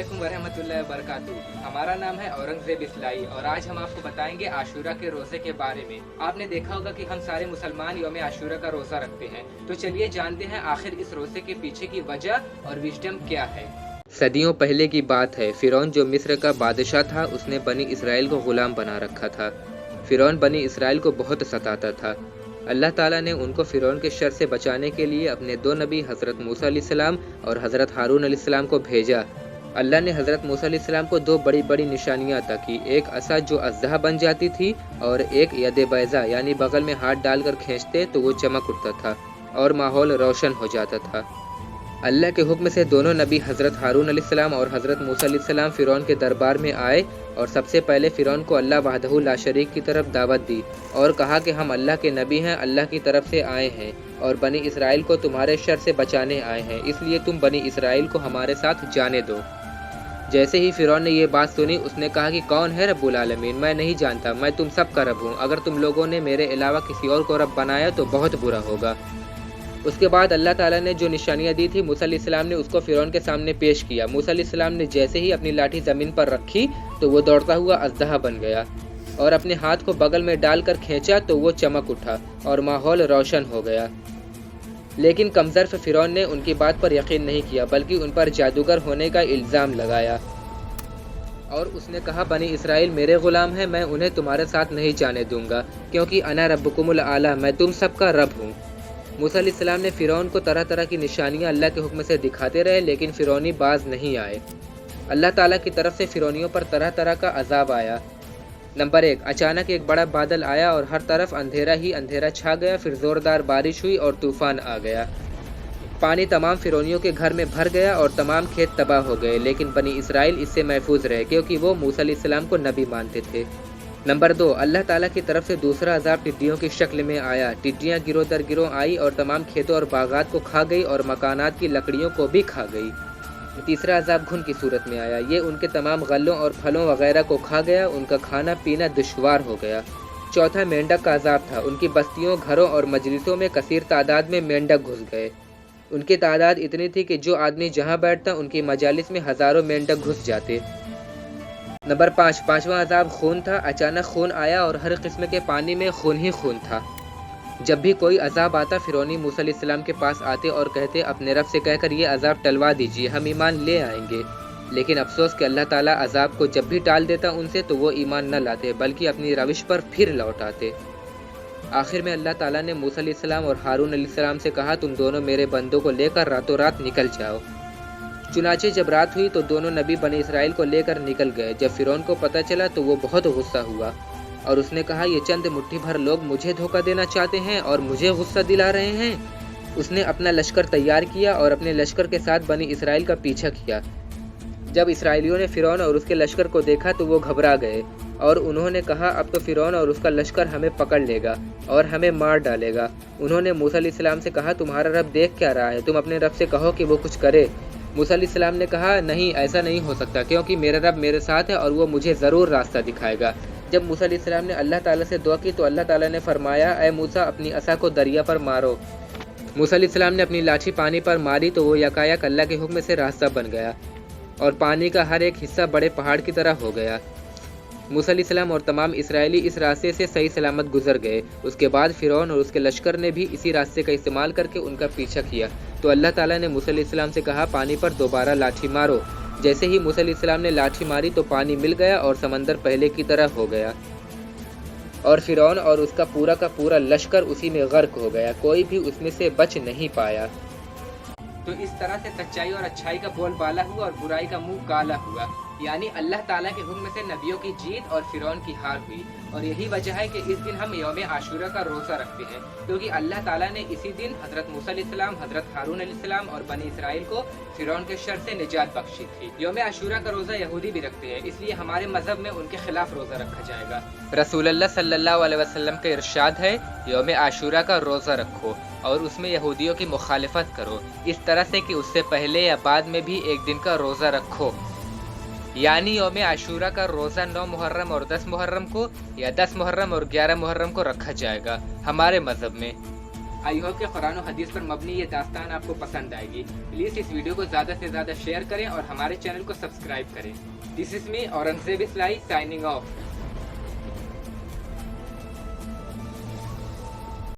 वालेकुम वरहमतुल्लाहि वबरकातुहू। हमारा नाम है औरंगजेब इस्लाई और आज हम आपको बताएंगे आशूरा के रोज़े के बारे में। आपने देखा होगा कि हम सारे मुसलमान यौम आशूरा का रोज़ा रखते हैं, तो चलिए जानते हैं आखिर इस रोज़े के पीछे की वजह और विजडम क्या है। सदियों पहले की बात है। फिरौन जो मिस्र का बादशाह था, उसने बनी इसराइल को गुलाम बना रखा था। फिरौन बनी इसराइल को बहुत सताता था। अल्लाह ताला ने उनको फिरौन के शर से बचाने के लिए अपने दो नबी हज़रत मूसा अलैहिस्सलाम और हज़रत हारून अलैहिस्सलाम को भेजा। अल्लाह ने हज़रत मूसा अलैहिस्सलाम को दो बड़ी बड़ी निशानियाँ अता की, एक असा जो अज़्ज़ा बन जाती थी और एक यद बैज़ा यानी बगल में हाथ डालकर खींचते तो वो चमक उठता था और माहौल रोशन हो जाता था। अल्लाह के हुक्म से दोनों नबी हज़रत हारून अलैहिस्सलाम और हज़रत मूसा अलैहिस्सलाम फ़िरौन के दरबार में आए और सबसे पहले फ़िरौन को अल्लाह वहदहू ला शरीक की तरफ दावत दी और कहा कि हम अल्लाह के नबी हैं, अल्लाह की तरफ से आए हैं और बनी इसराइल को तुम्हारे शर से बचाने आए हैं, इसलिए तुम बनी इसराइल को हमारे साथ जाने दो। जैसे ही फ़िरौन ने ये बात सुनी, उसने कहा कि कौन है रब्बुल आलमीन, मैं नहीं जानता, मैं तुम सब का रब हूँ। अगर तुम लोगों ने मेरे अलावा किसी और को रब बनाया तो बहुत बुरा होगा। उसके बाद अल्लाह ताला ने जो निशानियाँ दी थी, मूसा अलैहिस्सलाम ने उसको फ़िरौन के सामने पेश किया। मूसा अलैहिस्सलाम ने जैसे ही अपनी लाठी ज़मीन पर रखी तो वो दौड़ता हुआ अज़्ज़ा बन गया और अपने हाथ को बगल में डालकर खींचा तो वो चमक उठा और माहौल रोशन हो गया। लेकिन कमज़र्फ़ फ़िरौन ने उनकी बात पर यकीन नहीं किया, बल्कि उन पर जादूगर होने का इल्ज़ाम लगाया और उसने कहा, बनी इसराइल मेरे ग़ुलाम हैं, मैं उन्हें तुम्हारे साथ नहीं जाने दूंगा, क्योंकि अना रब्बुकुमुल आला, मैं तुम सबका रब हूँ। मूसा अलैहिस्सलाम ने फ़िरौन को तरह तरह की निशानियाँ अल्लाह के हुक्म से दिखाते रहे, लेकिन फ़िरौनी बाज नहीं आए। अल्लाह ताला की तरफ से फ़िरौनियों पर तरह तरह का अजाब आया। नंबर 1, अचानक एक बड़ा बादल आया और हर तरफ अंधेरा ही अंधेरा छा गया। फिर ज़ोरदार बारिश हुई और तूफ़ान आ गया। पानी तमाम फ़िरौनियों के घर में भर गया और तमाम खेत तबाह हो गए, लेकिन बनी इसराइल इससे महफूज रहे क्योंकि वो मूसा अलैहिस्सलाम को नबी मानते थे। नंबर 2, अल्लाह ताला की तरफ से दूसरा अजाब टिड्डियों की शक्ल में आया। टिड्डियाँ गिरोह दर गिरोह आई और तमाम खेतों और बागात को खा गई और मकानात की लकड़ियों को भी खा गई। तीसरा अजाब घुन की सूरत में आया। ये उनके तमाम गल्लों और फलों वगैरह को खा गया, उनका खाना पीना दुश्वार हो गया। चौथा मेंढक का अजाब था। उनकी बस्तियों, घरों और मजलिसों में कसीर तादाद में मेंढक घुस गए। उनकी तादाद इतनी थी कि जो आदमी जहाँ बैठता उनकी मजालिस में हज़ारों मेंढक घुस जाते। नंबर 5, पाँचवा अजाब खून था। अचानक खून आया और हर किस्म के पानी में खून ही खून था। जब भी कोई अजाब आता, फ़िरौनी मूसा अलैहिस्सलाम के पास आते और कहते, अपने रब से कहकर ये अजाब टलवा दीजिए, हम ईमान ले आएंगे। लेकिन अफसोस कि अल्लाह ताला अजाब को जब भी टाल देता उनसे तो वो ईमान न लाते, बल्कि अपनी रविश पर फिर लौट आते। आखिर में अल्लाह ताला ने मूसा अलैहिस्सलाम और हारून अलैहिस्सलाम से कहा, तुम दोनों मेरे बंदों को लेकर रातों रात निकल जाओ। चुनाचे जब रात हुई तो दोनों नबी बनी इसराइल को लेकर निकल गए। जब फ़िरौन को पता चला तो वो बहुत गुस्सा हुआ और उसने कहा, ये चंद मुट्ठी भर लोग मुझे धोखा देना चाहते हैं और मुझे गुस्सा दिला रहे हैं। उसने अपना लश्कर तैयार किया और अपने लश्कर के साथ बनी इसराइल का पीछा किया। जब इसराइलियों ने फ़िरौन और उसके लश्कर को देखा तो वो घबरा गए और उन्होंने कहा, अब तो फ़िरौन और उसका लश्कर हमें पकड़ लेगा और हमें मार डालेगा। उन्होंने मूसा अलैहिस्सलाम से कहा, तुम्हारा रब देख क्या रहा है, तुम अपने रब से कहो कि वो कुछ करे। मूसा अलैहिस्सलाम ने कहा, नहीं, ऐसा नहीं हो सकता, क्योंकि मेरा रब मेरे साथ है और वो मुझे ज़रूर रास्ता दिखाएगा। जब मूसा अलैहिस्सलाम ने अल्लाह ताला से दुआ की तो अल्लाह ताला ने फरमाया, ऐ मूसा, अपनी असा को दरिया पर मारो। मूसा अलैहिस्सलाम ने अपनी लाठी पानी पर मारी तो वो यकायक अल्लाह के हुक्म से रास्ता बन गया और पानी का हर एक हिस्सा बड़े पहाड़ की तरह हो गया। मूसा अलैहिस्सलाम और तमाम इसराइली इस रास्ते से सही सलामत गुजर गए। उसके बाद फ़िरौन और उसके लश्कर ने भी इसी रास्ते का इस्तेमाल करके उनका पीछा किया तो अल्लाह ताला ने मूसा अलैहिस्सलाम से कहा, पानी पर दोबारा लाठी मारो। जैसे ही मूसा अलैहिस्सलाम ने लाठी मारी तो पानी मिल गया और समंदर पहले की तरह हो गया और फ़िरौन और उसका पूरा का पूरा लश्कर उसी में गर्क हो गया, कोई भी उसमें से बच नहीं पाया। तो इस तरह से सच्चाई और अच्छाई का बोलबाला हुआ और बुराई का मुंह काला हुआ, यानी अल्लाह ताला के हुक्म से नबियों की जीत और फ़िरौन की हार हुई। और यही वजह है कि इस दिन हम यौम आशूरा का रोज़ा रखते हैं, क्योंकि अल्लाह ताला ने इसी दिन हज़रत मूसा अलैहिस्सलाम, हज़रत हारून अलैहिस्सलाम और बनी इसराइल को फ़िरौन के शर से निजात बख्शी थी। यौम आशूरा का रोज़ा यहूदी भी रखते हैं, इसलिए हमारे मज़हब में उनके खिलाफ रोज़ा रखा जाएगा। रसूलुल्लाह सल्लल्लाहु अलैहि वसल्लम का इरशाद है, यौम आशूरा का रोज़ा रखो और उसमें यहूदियों की मुखालिफत करो, इस तरह से कि उससे पहले या बाद में भी एक दिन का रोज़ा रखो। यानी यौम आशूरा का रोज़ा 9 मुहर्रम और 10 मुहर्रम को या 10 मुहर्रम और 11 मुहर्रम को रखा जाएगा हमारे मज़हब में। आई होप कि कुरान और हदीस पर मबनी ये दास्तान आपको पसंद आएगी। प्लीज़ इस वीडियो को ज़्यादा से ज़्यादा शेयर करें और हमारे चैनल को सब्सक्राइब करें। This is me Aurangzeb Islai signing of.